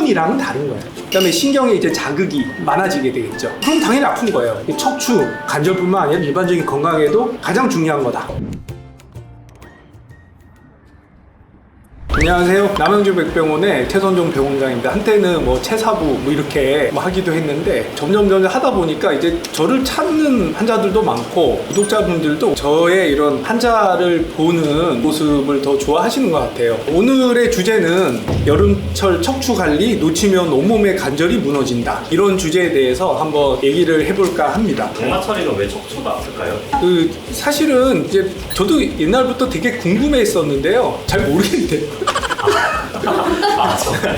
훈련이랑은 다른 거예요. 그다음에 신경에 이제 자극이 많아지게 되겠죠. 그럼 당연히 아픈 거예요. 척추 관절뿐만 아니라 일반적인 건강에도 가장 중요한 거다. 안녕하세요. 남양주백병원의 최선종 병원장입니다. 한때는 최사부 이렇게 하기도 했는데 점점 하다 보니까 이제 저를 찾는 환자들도 많고 구독자분들도 저의 이런 환자를 보는 모습을 더 좋아하시는 것 같아요. 오늘의 주제는 여름철 척추 관리 놓치면 온몸의 관절이 무너진다. 이런 주제에 대해서 한번 얘기를 해볼까 합니다. 장마철에는 왜 척추가 아플까요? 사실은 이제 저도 옛날부터 되게 궁금해했었는데요. 잘 모르겠는데.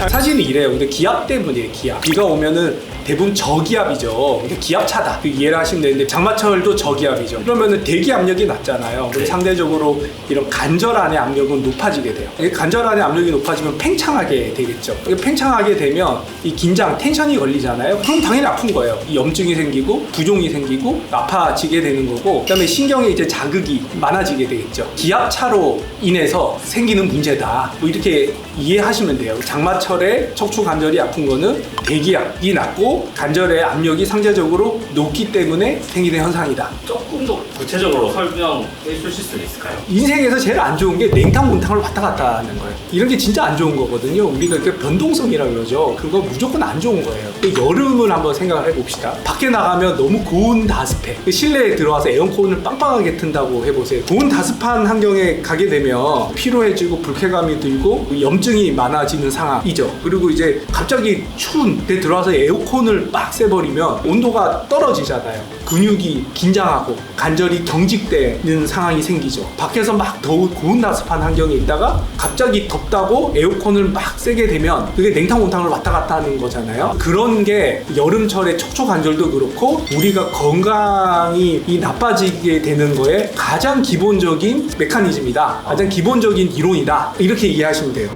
사실은 이래요. 근데 기압 때문이에요. 비가 오면은 대부분 저기압이죠. 그러니까 기압차다. 이해를 하시면 되는데 장마철도 저기압이죠. 그러면은 대기 압력이 낮잖아요. 그럼 상대적으로 이런 관절 안의 압력은 높아지게 돼요. 관절 안의 압력이 높아지면 팽창하게 되겠죠. 팽창하게 되면 이 긴장, 텐션이 걸리잖아요. 그럼 당연히 아픈 거예요. 이 염증이 생기고 부종이 생기고 아파지게 되는 거고, 그다음에 신경에 이제 자극이 많아지게 되겠죠. 기압차로 인해서 생기는 문제다. 이렇게 이해하시면 돼요. 장마철에 척추 관절이 아픈 거는 대기압이 낮고 관절의 압력이 상대적으로 높기 때문에 생기는 현상이다. 조금 더 구체적으로 설명해 주실 수 있을까요? 인생에서 제일 안 좋은 게 냉탕 온탕을 왔다 갔다 하는 거예요. 이런 게 진짜 안 좋은 거거든요. 우리가 변동성이라고 그러죠. 그거 무조건 안 좋은 거예요. 여름을 한번 생각을 해봅시다. 밖에 나가면 너무 고온 다습해. 실내에 들어와서 에어컨을 빵빵하게 튼다고 해보세요. 고온 다습한 환경에 가게 되면 피로해지고 불쾌감이 들고 염증이 많아지는 상황이죠. 그리고 이제 갑자기 추운 데 들어와서 에어컨을 막 쐬버리면 온도가 떨어지잖아요. 근육이 긴장하고 관절이 경직되는 상황이 생기죠. 밖에서 막 더운 고온 다습한 환경에 있다가 갑자기 덥다고 에어컨을 막 쐬게 되면 그게 냉탕 온탕을 왔다 갔다 하는 거잖아요. 그런 게 여름철에 척추 관절도 그렇고 우리가 건강이 나빠지게 되는 거에 가장 기본적인 메커니즘이다. 가장 기본적인 이론이다. 이렇게 이해하시면 돼요.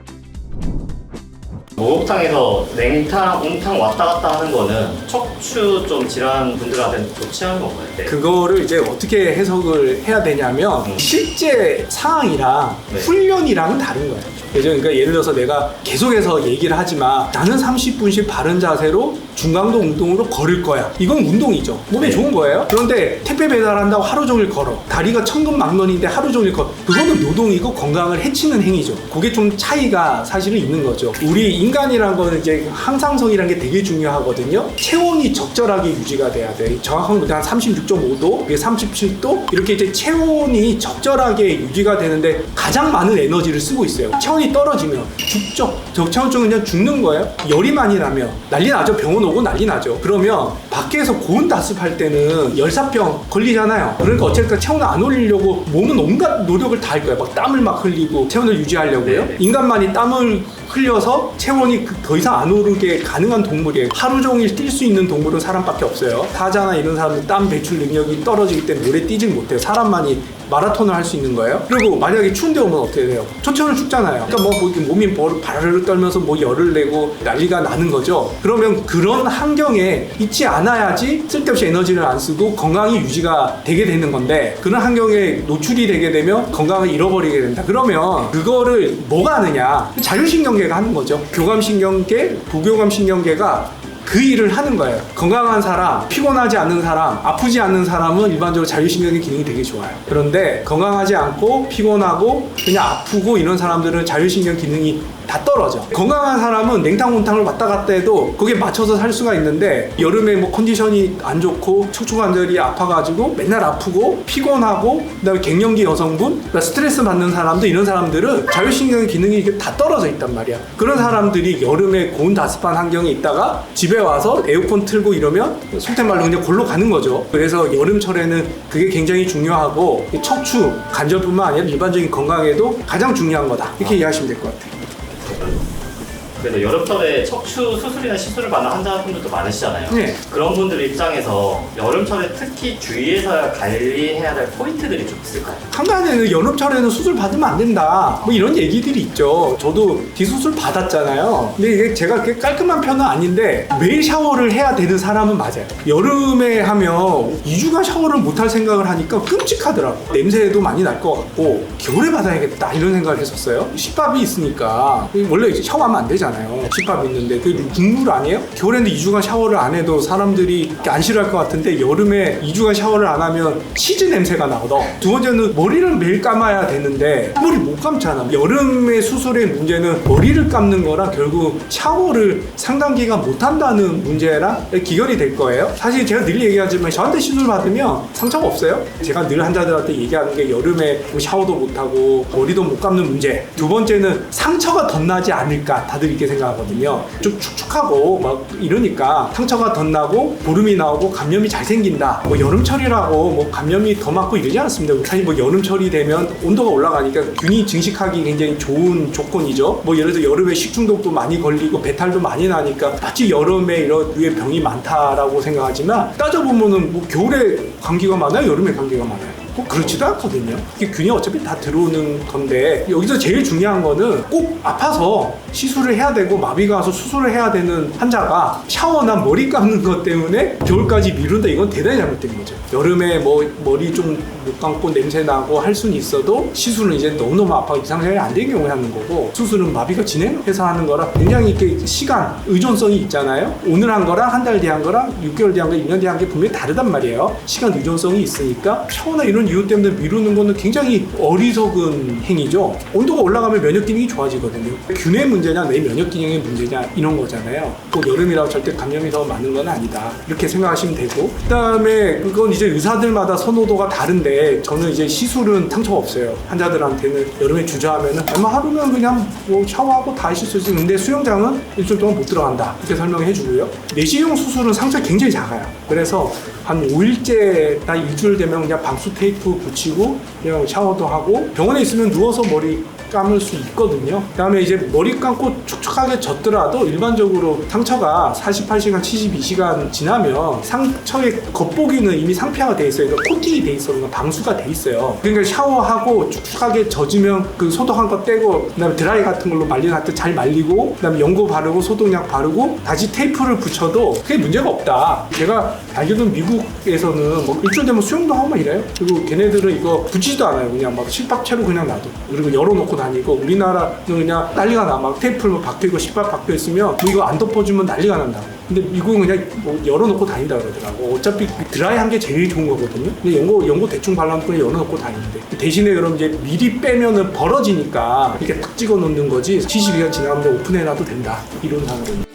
목욕탕에서 냉탕, 온탕 왔다 갔다 하는 거는 척추 좀 질환 분들한테는 좋지 않은 건가요? 네. 그거를 이제 어떻게 해석을 해야 되냐면 실제 상황이랑 훈련이랑은 다른 거예요. 그러니까 예를 들어서 내가 계속해서 얘기를 하지만 나는 30분씩 바른 자세로 중강도 운동으로 걸을 거야. 이건 운동이죠. 몸에 좋은 거예요. 그런데 택배 배달한다고 하루 종일 걸어. 다리가 천근만근인데 하루 종일 걸어. 그거는 노동이고 건강을 해치는 행위죠. 그게 좀 차이가 사실은 있는 거죠. 우리 인간이란 거는 이제 항상성이라는 게 되게 중요하거든요. 체온이 적절하게 유지가 돼야 돼. 정확한 건 한 36.5도, 37도 이렇게 이제 체온이 적절하게 유지가 되는데 가장 많은 에너지를 쓰고 있어요. 체온이 떨어지면 죽죠. 저체온증은 그냥 죽는 거예요. 열이 많이 나면 난리 나죠. 병원 오고 난리 나죠. 그러면 밖에서 고온 다습할 때는 열사병 걸리잖아요. 그러니까 어쨌든 체온을 안 올리려고 몸은 온갖 노력을 다 할 거예요. 막 땀을 막 흘리고 체온을 유지하려고요. 인간만이 땀을 흘려서 체온이 더 이상 안 오르게 가능한 동물이에요. 하루 종일 뛸 수 있는 동물은 사람밖에 없어요. 사자나 이런 사람들 땀 배출 능력이 떨어지기 때문에 오래 뛰질 못해요. 사람만이 마라톤을 할 수 있는 거예요. 그리고 만약에 추운 데 오면 어떻게 돼요? 초천을 죽잖아요. 그러니까 이렇게 몸이 바르르 떨면서 열을 내고 난리가 나는 거죠. 그러면 그런 환경에 있지 않아야지 쓸데없이 에너지를 안 쓰고 건강이 유지가 되게 되는 건데, 그런 환경에 노출이 되게 되면 건강을 잃어버리게 된다. 그러면 그거를 뭐가 하느냐? 자율신경계가 하는 거죠. 교감신경계, 부교감신경계가 그 일을 하는 거예요. 건강한 사람, 피곤하지 않는 사람, 아프지 않는 사람은 일반적으로 자율신경의 기능이 되게 좋아요. 그런데 건강하지 않고 피곤하고 그냥 아프고 이런 사람들은 자율신경 기능이 다 떨어져. 건강한 사람은 냉탕 온탕을 왔다 갔다 해도 거기에 맞춰서 살 수가 있는데, 여름에 컨디션이 안 좋고 척추 관절이 아파가지고 맨날 아프고 피곤하고 그다음에 갱년기 여성분, 스트레스 받는 사람들, 이런 사람들은 자율신경 기능이 다 떨어져 있단 말이야. 그런 사람들이 여름에 고온 다습한 환경에 있다가 집에 와서 에어컨 틀고 이러면 속된 말로 그냥 골로 가는 거죠. 그래서 여름철에는 그게 굉장히 중요하고 척추 관절뿐만 아니라 일반적인 건강에도 가장 중요한 거다. 이렇게 이해하시면 될 것 같아요. 그래서 여름철에 척추 수술이나 시술을 받는 환자분들도 많으시잖아요. 네. 그런 분들 입장에서 여름철에 특히 주의해서 관리해야 될 포인트들이 좀 있을까요? 한간에는 여름철에는 수술 받으면 안 된다, 이런 얘기들이 있죠. 저도 뒤수술 받았잖아요. 근데 이게 제가 그렇게 깔끔한 편은 아닌데 매일 샤워를 해야 되는 사람은 맞아요. 여름에 하면 2주간 샤워를 못할 생각을 하니까 끔찍하더라고. 냄새도 많이 날 것 같고 겨울에 받아야겠다 이런 생각을 했었어요. 식밥이 있으니까 원래 샤워하면 안 되잖아요. 습하잖아요. 집합 있는데 그게 국물 아니에요? 겨울에는 2주간 샤워를 안 해도 사람들이 안 싫어할 것 같은데 여름에 2주간 샤워를 안 하면 치즈 냄새가 나거든. 두 번째는 머리를 매일 감아야 되는데 머리 못 감잖아. 여름의 수술의 문제는 머리를 감는 거랑 결국 샤워를 상당 기간 못 한다는 문제랑 기결이 될 거예요. 사실 제가 늘 얘기하지만 저한테 시술 받으면 상처가 없어요. 제가 늘 환자들한테 얘기하는 게 여름에 뭐 샤워도 못 하고 머리도 못 감는 문제. 두 번째는 상처가 덧나지 않을까 다들 이렇게 생각하거든요. 좀 축축하고 막 이러니까 상처가 덧나고 보름이 나오고 감염이 잘 생긴다. 뭐 여름철이라고 뭐 감염이 더 많고 이러지 않습니다. 사실 뭐 여름철이 되면 온도가 올라가니까 균이 증식하기 굉장히 좋은 조건이죠. 뭐 예를 들어 여름에 식중독도 많이 걸리고 배탈도 많이 나니까 마치 여름에 이런 류의 병이 많다라고 생각하지만 따져보면은 뭐 겨울에 감기가 많아요? 여름에 감기가 많아요? 꼭 그렇지도 않거든요. 이게 균이 어차피 다 들어오는 건데 여기서 제일 중요한 거는 꼭 아파서 시술을 해야 되고 마비가 와서 수술을 해야 되는 환자가 샤워나 머리 감는 것 때문에 겨울까지 미룬다. 이건 대단히 잘못된 거죠. 여름에 뭐 머리 좀 못 감고 냄새 나고 할 수는 있어도 시술은 이제 너무너무 아파서 이상생활이 안 되는 경우에 하는 거고 수술은 마비가 진행해서 하는 거라 굉장히 이렇게 시간 의존성이 있잖아요. 오늘 한 거랑 한 달 뒤에 한 거랑 6개월 뒤에 한 거, 2년 뒤에 한 게 분명히 다르단 말이에요. 시간 의존성이 있으니까 샤워나 이런 이유 때문에 미루는 거는 굉장히 어리석은 행위죠. 온도가 올라가면 면역 기능이 좋아지거든요. 균의 문제냐 내 면역 기능의 문제냐 이런 거잖아요. 꼭 여름이라고 절대 감염이 더 많은 건 아니다. 이렇게 생각하시면 되고 그다음에 그건 이제 의사들마다 선호도가 다른데 저는 이제 시술은 상처가 없어요. 환자들한테는 여름에 주저하면은 얼마 하루면 그냥 뭐 샤워하고 다 하실 수 있어요. 근데 수영장은 일주일 동안 못 들어간다. 이렇게 설명해 주고요. 내시경 수술은 상처가 굉장히 작아요. 그래서 한 5일째 나 일주일 되면 그냥 방수 테이프 붙이고 그냥 샤워도 하고 병원에 있으면 누워서 머리 감을 수 있거든요. 그 다음에 이제 머리 감고 촉촉하게 젖더라도 일반적으로 상처가 48시간, 72시간 지나면 상처의 겉보기는 이미 상피화가 돼 있어요. 그러니까 코팅이 돼 있어요. 그러니까 방수가 돼 있어요. 그러니까 샤워하고 축축하게 젖으면 그 소독한 거 떼고 그 다음에 드라이 같은 걸로 말려놨을 때 잘 말리고 그 다음에 연고 바르고 소독약 바르고 다시 테이프를 붙여도 그게 문제가 없다. 제가 알기로는 미국에서는 뭐 일주일 되면 수영도 하고 막 이래요. 그리고 걔네들은 이거 붙이지도 않아요. 그냥 막 실밥채로 그냥 놔둬. 그리고 열어놓고 다니고 우리나라는 그냥 난리가 나. 막 테이프를 뭐 박혀있고 식밥 박혀있으면 뭐 이거 안 덮어주면 난리가 난다고. 근데 미국은 그냥 뭐 열어놓고 다닌다 그러더라고. 어차피 드라이한 게 제일 좋은 거거든요. 근데 연고 대충 발라놓고 그냥 열어놓고 다니는데 대신에 그럼 이제 미리 빼면은 벌어지니까 이렇게 딱 찍어 놓는 거지 72시간 지나면 오픈해놔도 된다. 이런 상황은.